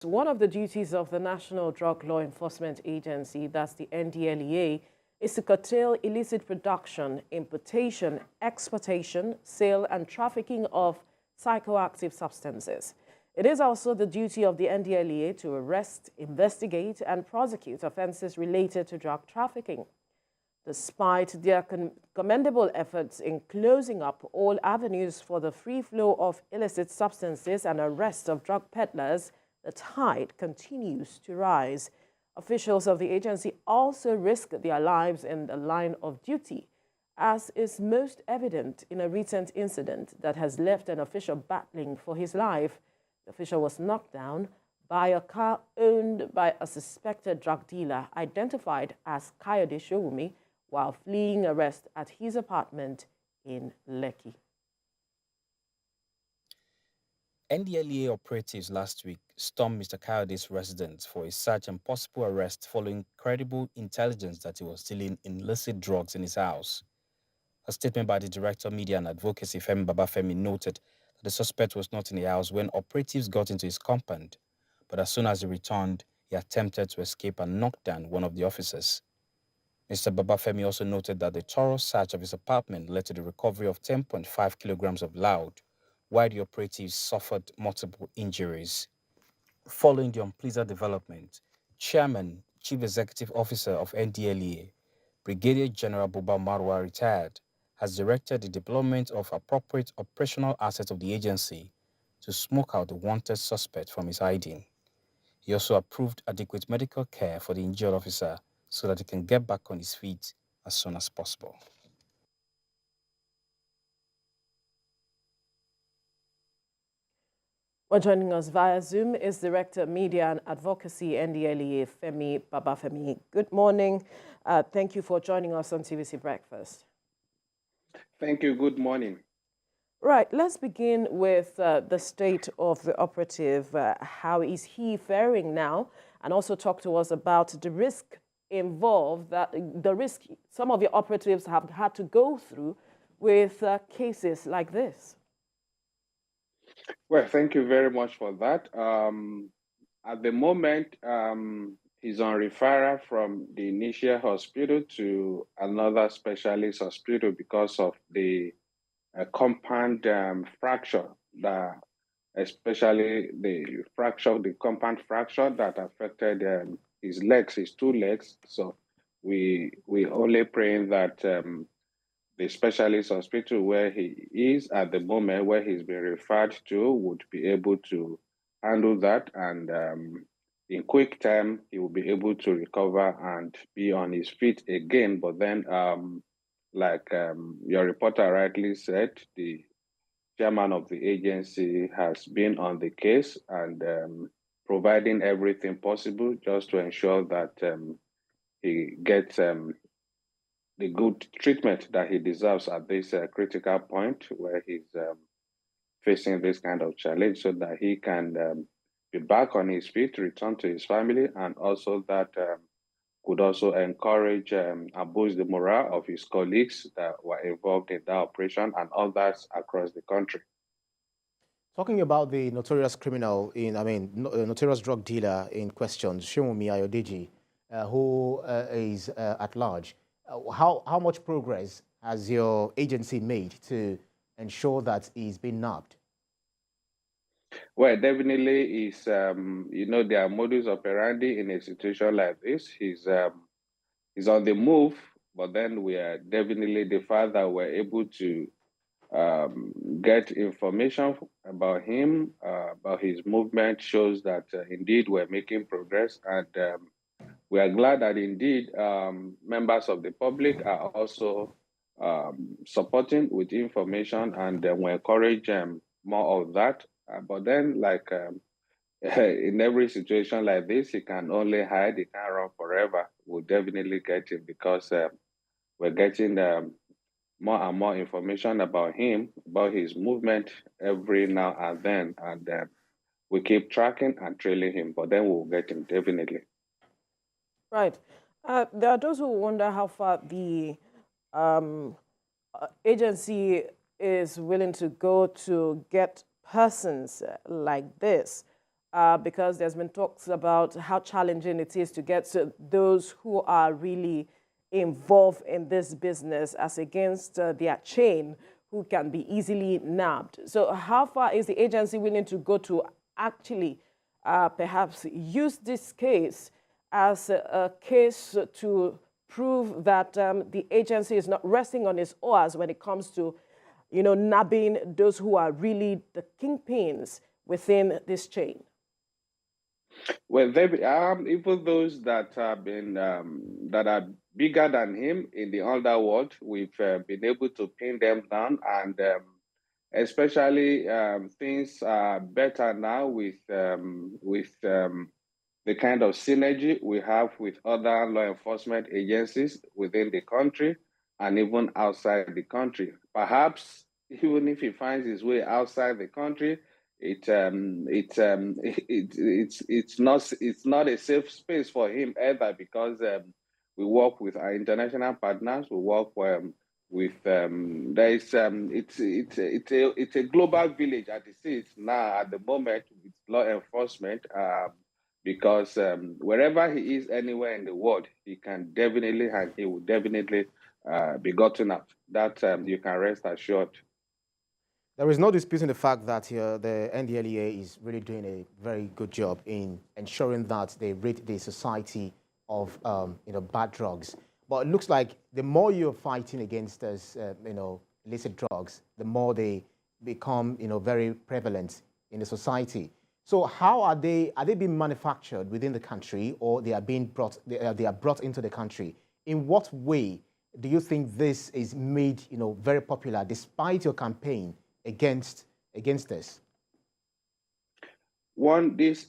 One of the duties of the National Drug Law Enforcement Agency, that's the NDLEA, is to curtail illicit production, importation, exportation, sale, and trafficking of psychoactive substances. It is also the duty of the NDLEA to arrest, investigate, and prosecute offenses related to drug trafficking. Despite their commendable efforts in closing up all avenues for the free flow of illicit substances and arrest of drug peddlers, the tide continues to rise. Officials of the agency also risk their lives in the line of duty, as is most evident in a recent incident that has left an official battling for his life. The official was knocked down by a car owned by a suspected drug dealer identified as Kayode Sowunmi while fleeing arrest at his apartment in Lekki. NDLEA operatives last week stormed Mr. Kayode's residence for a search and possible arrest following credible intelligence that he was dealing in illicit drugs in his house. A statement by the Director of Media and Advocacy, Femi Babafemi, noted that the suspect was not in the house when operatives got into his compound, but as soon as he returned, he attempted to escape and knocked down one of the officers. Mr. Babafemi also noted that the thorough search of his apartment led to the recovery of 10.5 kilograms of loud, while the operatives suffered multiple injuries. Following the unpleasant development, Chairman, Chief Executive Officer of NDLEA, Brigadier General Buba Marwa, retired, has directed the deployment of appropriate operational assets of the agency to smoke out the wanted suspect from his hiding. He also approved adequate medical care for the injured officer so that he can get back on his feet as soon as possible. Well, joining us via Zoom is Director of Media and Advocacy, NDLEA, Femi Babafemi. Good morning. Thank you for joining us on TVC Breakfast. Thank you. Good morning. Right. Let's begin with the state of the operative. How is he faring now? And also talk to us about the risk involved, the risk some of the operatives have had to go through with cases like this. Well, thank you very much for that. At the moment, he's on referral from the initial hospital to another specialist hospital because of the compound fracture, especially the compound fracture that affected his legs, his two legs. So we only praying that the specialist hospital where he is at the moment, where he's been referred to, would be able to handle that. And in quick time, he will be able to recover and be on his feet again. But then, like your reporter rightly said, the chairman of the agency has been on the case and providing everything possible just to ensure that he gets the good treatment that he deserves at this critical point where he's facing this kind of challenge so that he can be back on his feet, return to his family, and also that could also encourage and boost the morale of his colleagues that were involved in that operation and others across the country. Talking about the notorious criminal notorious drug dealer in question, Sowunmi Ayodeji, who is at large, how much progress has your agency made to ensure that he's been nabbed? Well, definitely is, their modus operandi in a situation like this. He's on the move, but then we are definitely the fact that we're able to get information about him, about his movement, shows that indeed we're making progress. And we are glad that indeed members of the public are also supporting with information, and we encourage more of that. But then, like in every situation like this, he can only hide, he can't run forever. We'll definitely get him because we're getting more and more information about him, about his movement every now and then. And we keep tracking and trailing him, but then we'll get him definitely. Right. There are those who wonder how far the agency is willing to go to get persons like this. because there's been talks about how challenging it is to get to those who are really involved in this business as against their chain, who can be easily nabbed. So how far is the agency willing to go to actually perhaps use this case as a case to prove that the agency is not resting on its oars when it comes to, nabbing those who are really the kingpins within this chain? Well, even those that have been that are bigger than him in the underworld, we've been able to pin them down, and especially things are better now with the kind of synergy we have with other law enforcement agencies within the country and even outside the country. Perhaps even if he finds his way outside the country, it's not a safe space for him either, because we work with our international partners. We work with there is it's a global village as it is now at the moment with law enforcement, because wherever he is anywhere in the world, he can definitely and he will definitely be gotten up. That you can rest assured. There is no disputing the fact that the NDLEA is really doing a very good job in ensuring that they rid the society of bad drugs. But it looks like the more you're fighting against us, illicit drugs, the more they become very prevalent in the society. So how are they being manufactured within the country, or they are being brought into the country? In what way do you think this is made very popular despite your campaign against this? One, this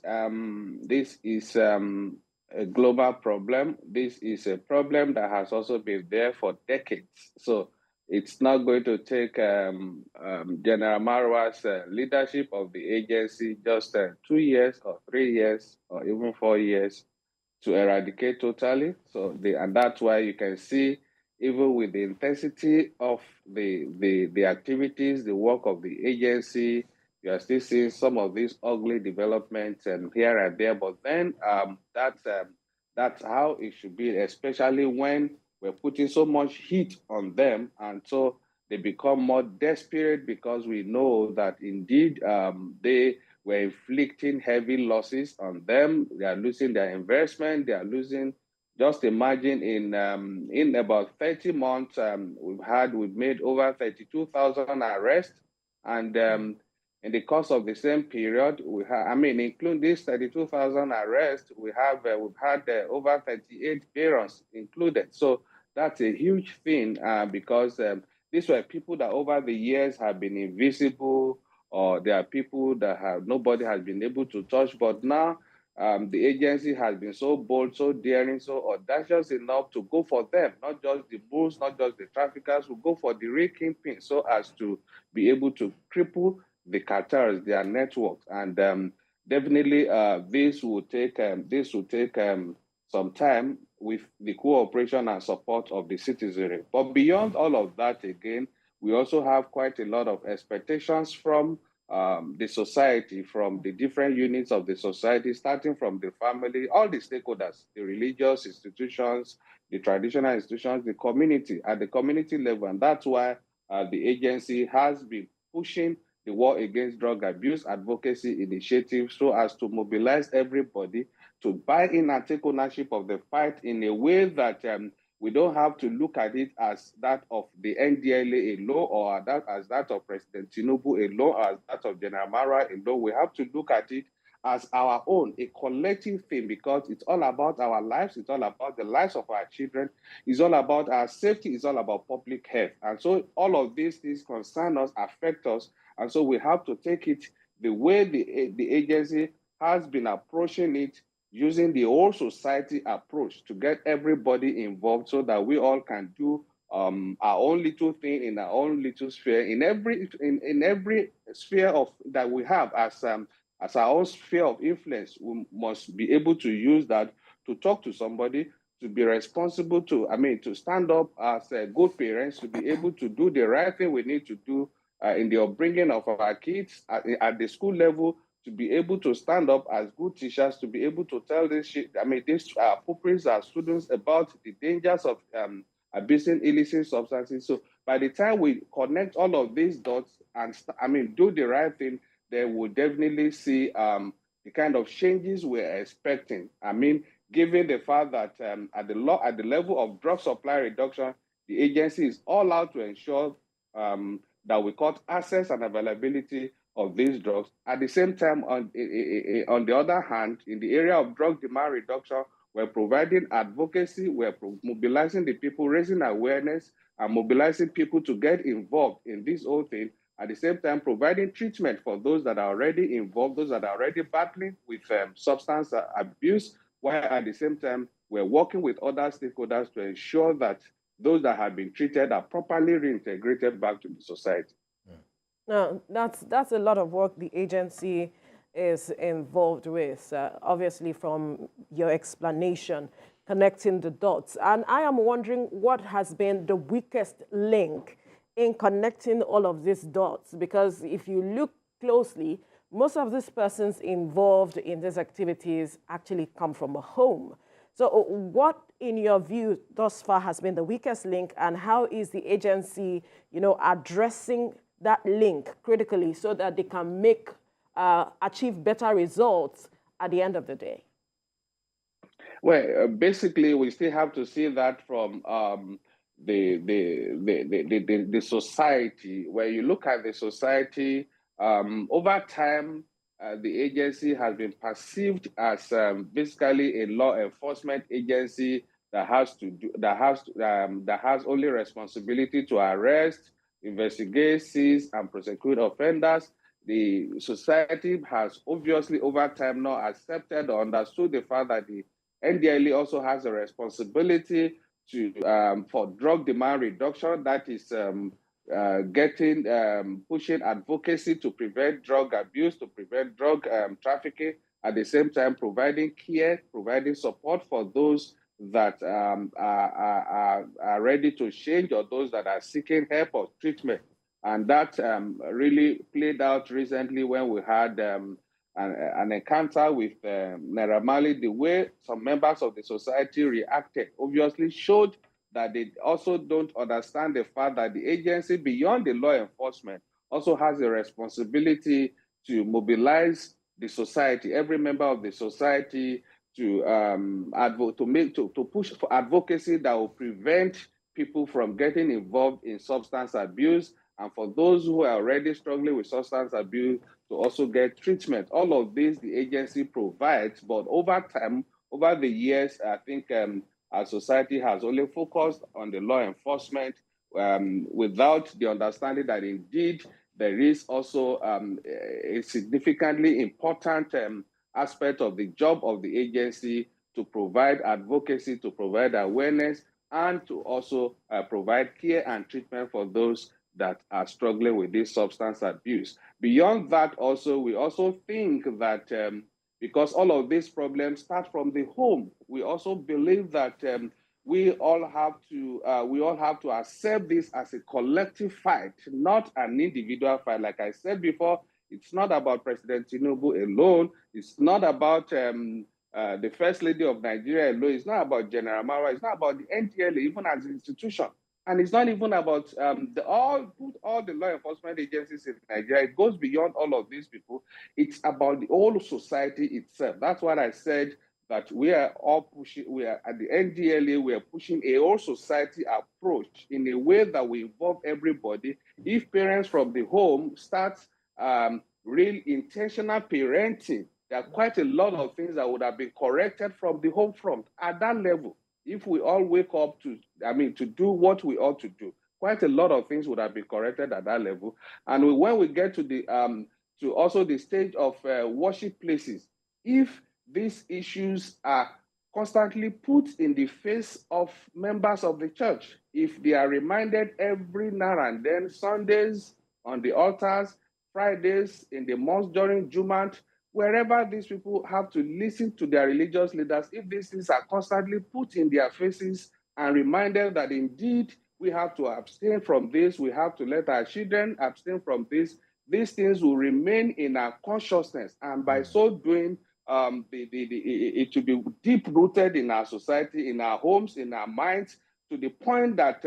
is a global problem. This is a problem that has also been there for decades. So it's not going to take General Marwa's leadership of the agency just 2 years or 3 years or even 4 years to eradicate totally. And that's why you can see, even with the intensity of the activities, the work of the agency, you are still seeing some of these ugly developments and here and there. But then that's how it should be, especially when we're putting so much heat on them, and so they become more desperate, because we know that indeed they were inflicting heavy losses on them. They are losing their investment. They are losing. Just imagine in about 30 months, we've made over 32,000 arrests, and in the course of the same period, including these 32,000 arrests, we've had over 38 variants included. So that's a huge thing, because these were people that over the years have been invisible, or there are people that nobody has been able to touch, but now the agency has been so bold, so daring, so audacious enough to go for them, not just the bulls, not just the traffickers, who go for the real kingpin, so as to be able to cripple the cartels, their networks. And definitely this will take some time with the cooperation and support of the citizenry. But beyond all of that, again, we also have quite a lot of expectations from the society, from the different units of the society, starting from the family, all the stakeholders, the religious institutions, the traditional institutions, the community, at the community level. And that's why the agency has been pushing the War Against Drug Abuse Advocacy Initiative, so as to mobilize everybody to buy in and take ownership of the fight in a way that we don't have to look at it as that of the NDLEA alone, or as that of President Tinubu alone, or as that of General Marwa alone. We have to look at it as our own, a collective thing, because it's all about our lives, it's all about the lives of our children, it's all about our safety, it's all about public health. And so all of these things concern us, affect us, and so we have to take it the way the agency has been approaching it, using the whole society approach to get everybody involved, so that we all can do our own little thing in our own little sphere, in every sphere of that we have as our own sphere of influence. We must be able to use that to talk to somebody, to be responsible, to stand up as good parents, to be able to do the right thing we need to do in the upbringing of our kids at the school level, to be able to stand up as good teachers, to be able to tell these pupils, our students about the dangers of abusing illicit substances. So by the time we connect all of these dots and do the right thing, they will definitely see the kind of changes we're expecting. Given the fact that at the level of drug supply reduction, the agency is all out to ensure that we cut access and availability of these drugs. At the same time, on the other hand, in the area of drug demand reduction, we're providing advocacy, we're mobilizing the people, raising awareness, and mobilizing people to get involved in this whole thing. At the same time, providing treatment for those that are already involved, those that are already battling with substance abuse, while at the same time, we're working with other stakeholders to ensure that those that have been treated are properly reintegrated back to the society. Now, that's a lot of work the agency is involved with, obviously from your explanation, connecting the dots. And I am wondering what has been the weakest link in connecting all of these dots, because if you look closely, most of these persons involved in these activities actually come from a home. So what, in your view, thus far has been the weakest link, and how is the agency, addressing that link critically so that they can achieve better results at the end of the day? Well, basically, we still have to see that from the society. Where you look at the society, over time, the agency has been perceived as basically a law enforcement agency that has only responsibility to arrest, investigate, seize, and prosecute offenders. The society has obviously over time not accepted or understood the fact that the NDLEA also has a responsibility for drug demand reduction, that is pushing advocacy to prevent drug abuse, to prevent drug trafficking, at the same time providing care, providing support for those that are ready to change or those that are seeking help or treatment. And that really played out recently when we had an encounter with Naira Marley. The way some members of the society reacted obviously showed that they also don't understand the fact that the agency, beyond the law enforcement, also has a responsibility to mobilize the society, every member of the society, to push for advocacy that will prevent people from getting involved in substance abuse, and for those who are already struggling with substance abuse to also get treatment. All of this the agency provides, but over time, over the years, I think our society has only focused on the law enforcement without the understanding that indeed there is also a significantly important aspect of the job of the agency to provide advocacy, to provide awareness, and to also provide care and treatment for those that are struggling with this substance abuse. Beyond that, we also think that because all of these problems start from the home, we also believe that we all have to accept this as a collective fight, not an individual fight. Like I said before, it's not about President Tinubu alone. It's not about the First Lady of Nigeria alone. It's not about General Marwa. It's not about the NDLEA, even as an institution. And it's not even about all the law enforcement agencies in Nigeria. It goes beyond all of these people. It's about the whole society itself. That's what I said, that we are all pushing, we are at the NDLEA, we are pushing a whole society approach in a way that we involve everybody. If parents from the home start real intentional parenting, there are quite a lot of things that would have been corrected from the home front at that level. If we all wake up to do what we ought to do, quite a lot of things would have been corrected at that level. And when we get to the stage of worship places, if these issues are constantly put in the face of members of the church, if they are reminded every now and then, Sundays on the altars, Fridays in the mosque during Jumat, wherever these people have to listen to their religious leaders, if these things are constantly put in their faces and reminded that indeed we have to abstain from this, we have to let our children abstain from this, these things will remain in our consciousness, and by so doing, it will be deep rooted in our society, in our homes, in our minds, to the point that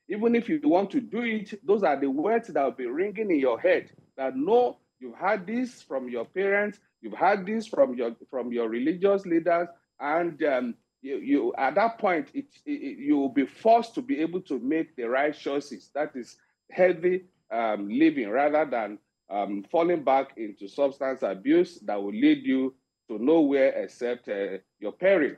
even if you want to do it, those are the words that will be ringing in your head. That no, you've had this from your parents, you've had this from your religious leaders, and you at that point, you will be forced to be able to make the right choices. That is healthy living, rather than falling back into substance abuse that will lead you to nowhere except your peril.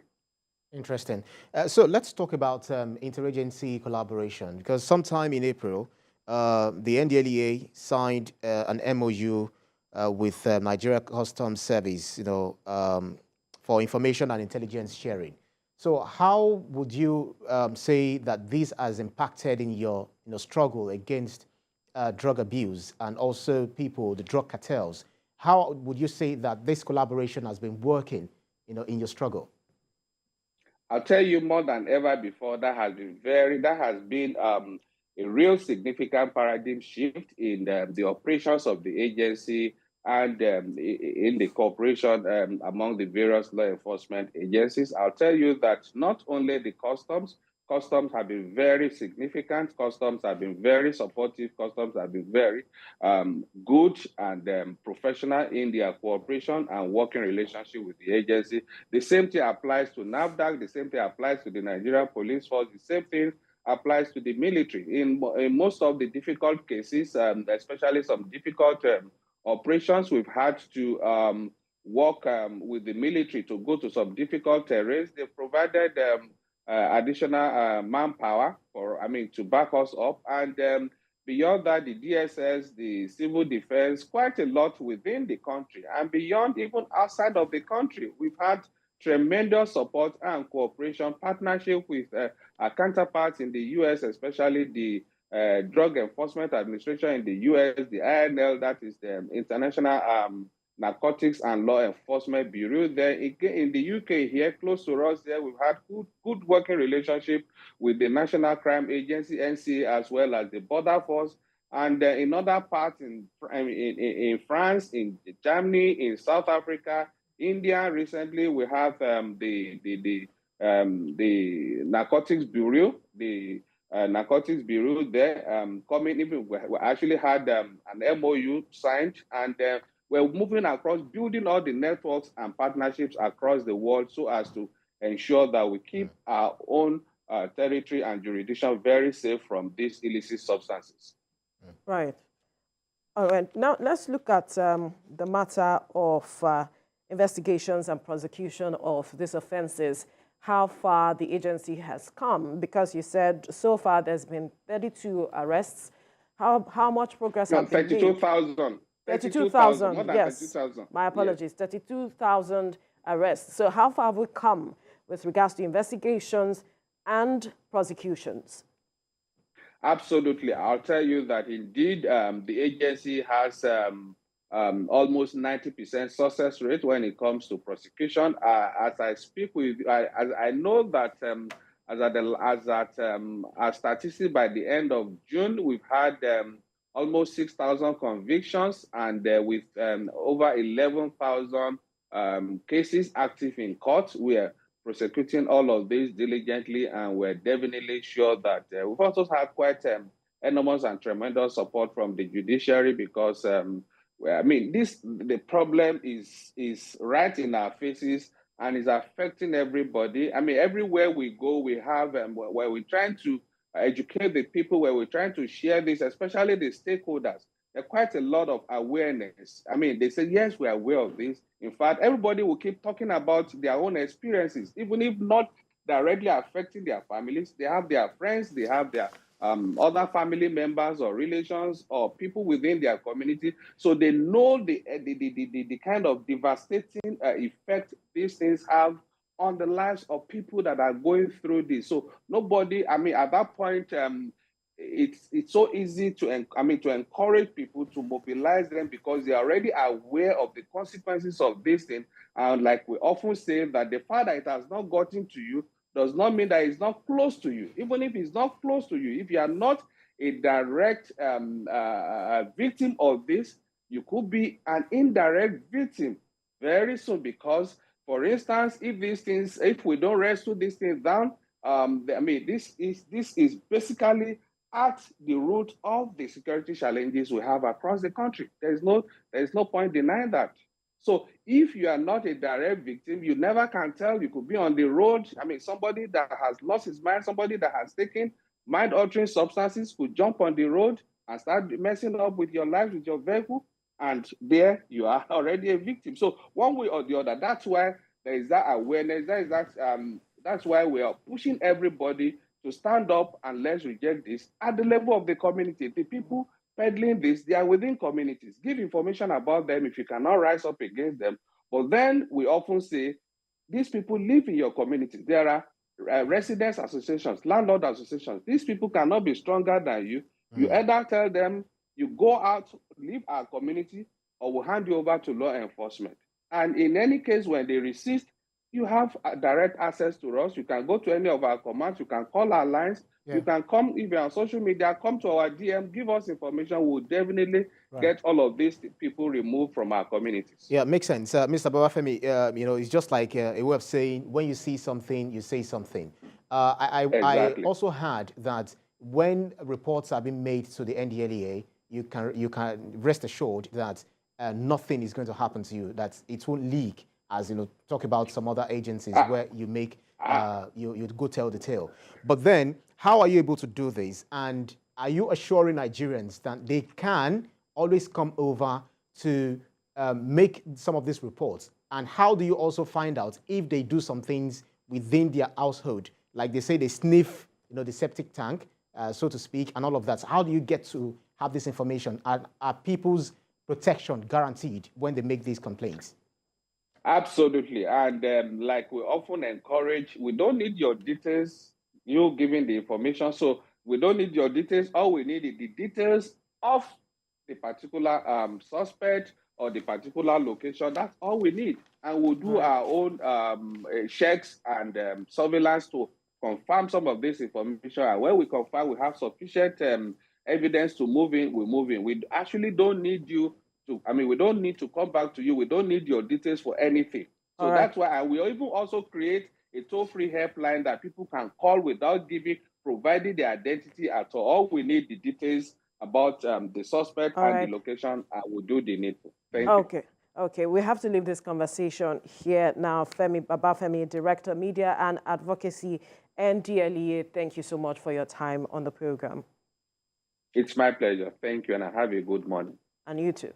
Interesting. So let's talk about interagency collaboration, because sometime in April, the NDLEA signed an MOU with Nigeria Customs Service, for information and intelligence sharing. So how would you say that this has impacted in your struggle against drug abuse and also the drug cartels? How would you say that this collaboration has been working, in your struggle? I'll tell you, more than ever before, that has been a real significant paradigm shift in the operations of the agency and in the cooperation among the various law enforcement agencies. I'll tell you that not only the customs have been very significant, customs have been very supportive, customs have been very good and professional in their cooperation and working relationship with the agency. The same thing applies to NAFDAC, the same thing applies to the Nigerian Police Force, the same thing applies to the military. In most of the difficult cases, especially some difficult operations, we've had to work with the military to go to some difficult terrains. They provided additional manpower to back us up, and beyond that, the DSS, the civil defense, quite a lot within the country, and beyond, even outside of the country, we've had tremendous support and cooperation, partnership with our counterparts in the US, especially the Drug Enforcement Administration in the US, the INL, that is the International Narcotics and Law Enforcement Bureau. There in the UK here, close to us there, we've had good working relationship with the National Crime Agency, NCA, as well as the Border Force. And in other parts in France, in Germany, in South Africa, India, recently we have the Narcotics Bureau, Narcotics Bureau there coming. Even we actually had an MOU signed, and we're moving across, building all the networks and partnerships across the world so as to ensure that we keep our own territory and jurisdiction very safe from these illicit substances. Right. All right. Now let's look at the matter of investigations and prosecution of these offenses. How far the agency has come, because you said so far there's been 32 arrests. How much progress has been made? 32,000. 32,000, yes. 32,000. My apologies, yes. 32,000 arrests. So how far have we come with regards to investigations and prosecutions? Absolutely. I'll tell you that indeed the agency has almost 90% success rate when it comes to prosecution. As I speak with you, I know that as statistics by the end of June, we've had almost 6,000 convictions, and with over 11,000 cases active in court. We are prosecuting all of this diligently, and we're definitely sure that we've also had quite enormous and tremendous support from the judiciary, because the problem is right in our faces and is affecting everybody. Everywhere we go, we have where we're trying to educate the people, where we're trying to share this, especially the stakeholders. There's quite a lot of awareness. They say, yes, we're aware of this. In fact, everybody will keep talking about their own experiences, even if not directly affecting their families. They have their friends, they have their other family members or relations or people within their community. So they know the kind of devastating effect these things have on the lives of people that are going through this. So nobody, at that point, it's so easy to encourage people, to mobilize them, because they're already aware of the consequences of this thing. And like we often say, that the fact that it has not gotten to you does not mean that it's not close to you. Even if it's not close to you, if you are not a direct victim of this, you could be an indirect victim very soon because, for instance, if we don't wrestle these things down, this is basically at the root of the security challenges we have across the country. There is no point denying that. So if you are not a direct victim, you never can tell. You could be on the road. Somebody that has lost his mind, somebody that has taken mind-altering substances could jump on the road and start messing up with your life, with your vehicle, and there you are already a victim. So one way or the other, that's why there is that awareness. That's why we are pushing everybody to stand up and let's reject this at the level of the community. The people peddling this, they are within communities. Give information about them if you cannot rise up against them. But then we often say, these people live in your community. There are residents associations, landlord associations. These people cannot be stronger than you. You either tell them, you go out, leave our community, or we'll hand you over to law enforcement. And in any case, when they resist, you have direct access to us. You can go to any of our commands. You can call our lines. Yeah. You can come, if you're on social media, come to our DM, give us information. We'll definitely get all of these people removed from our communities. Yeah, makes sense. Mr. Babafemi, it's just like a way of saying, when you see something, you say something. Exactly. I also heard that when reports have been made to the NDLEA, you can rest assured that nothing is going to happen to you, that it won't leak, as talk about some other agencies where you make you go tell the tale. But then, how are you able to do this? And are you assuring Nigerians that they can always come over to make some of these reports? And how do you also find out if they do some things within their household? Like they say they sniff, the septic tank, so to speak, and all of that. So how do you get to have this information? Are people's protection guaranteed when they make these complaints? Absolutely. And like we often encourage, we don't need your details, you giving the information. So we don't need your details. All we need is the details of the particular suspect or the particular location. That's all we need. And we'll do our own checks and surveillance to confirm some of this information. And when we confirm we have sufficient evidence to move in, we move in. We actually don't need you to, we don't need to come back to you. We don't need your details for anything. So that's why, and we even also create a toll-free helpline that people can call without providing their identity at all. All we need the details about the suspect and the location, and we'll do the needful. Thank you. Okay, we have to leave this conversation here now. Babafemi, Director, Media and Advocacy, NDLEA, thank you so much for your time on the program. It's my pleasure. Thank you, and have a good morning. And you too.